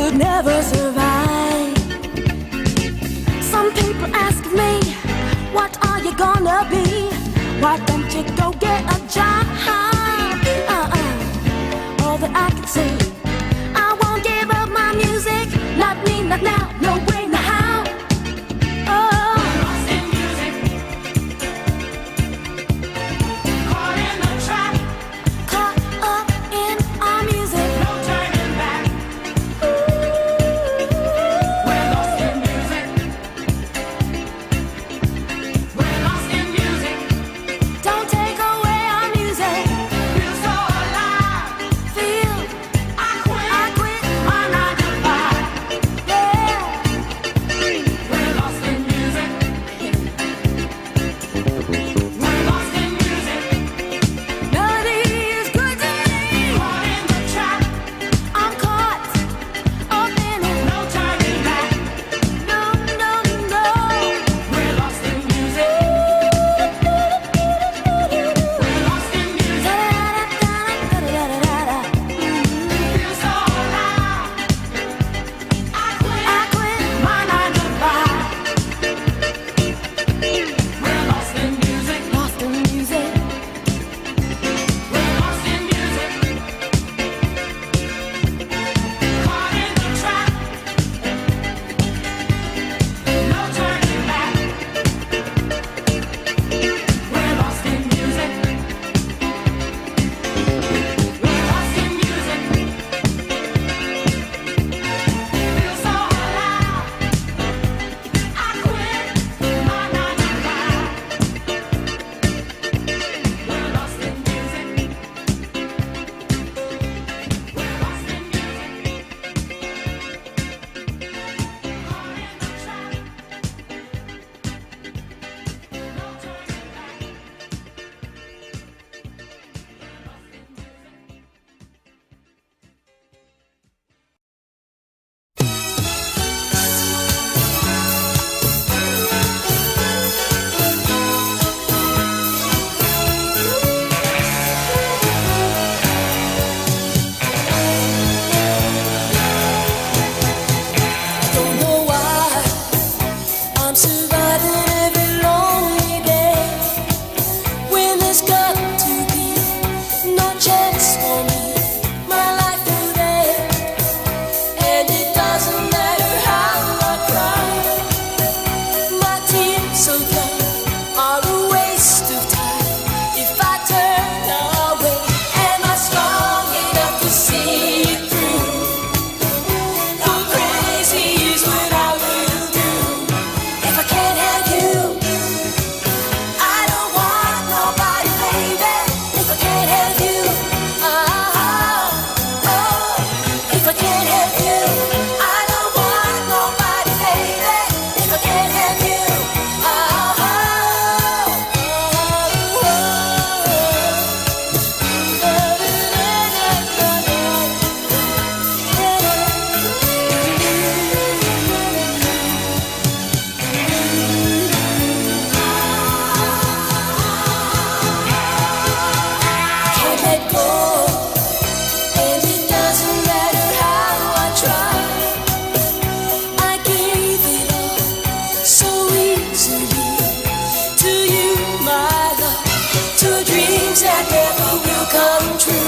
could never survive. Some people ask me, what are you gonna be? Why don't you go get a job? All that I can say, I won't give up my music. Not me, not now, no way, no how. Oh, we're lost in music, caught in the trap, caught up in our music. No turning back. We're lost in music. We're lost in music. Don't take away our music. Feel so alive. Feel I quit my 9 to 5. Yeah. We're lost in music. We're lost in music. Melody is good to me. Caught in the trap. I'm caught up in it. No turning back. No, no, no. We're lost in music. We're lost in music. Feel so alive. I quit my 9 to 5. We're lost in music. Lost in music. We're lost in music. Caught in the trap. No turning back. We're lost in music. We're lost in music. Feel so alive. I quit my 9 to 5. We're lost in music. We're lost in music. Caught in the trap. No turning back. Don't know why I'm surviving every lonely day when there's got to be no chance for me. My life today, and it doesn't matter how I cry. My tears so dry are a waste of time. If I turn away, am I strong enough to see it through? Go crazy is what I will do. If I can't have you, I don't want nobody, baby. If I can't have you, if I can't have you, I don't want nobody, baby. If I can't have you, can't let go, and it doesn't matter how I try. I gave it all so easily to you, my love, to dreams that never will come true.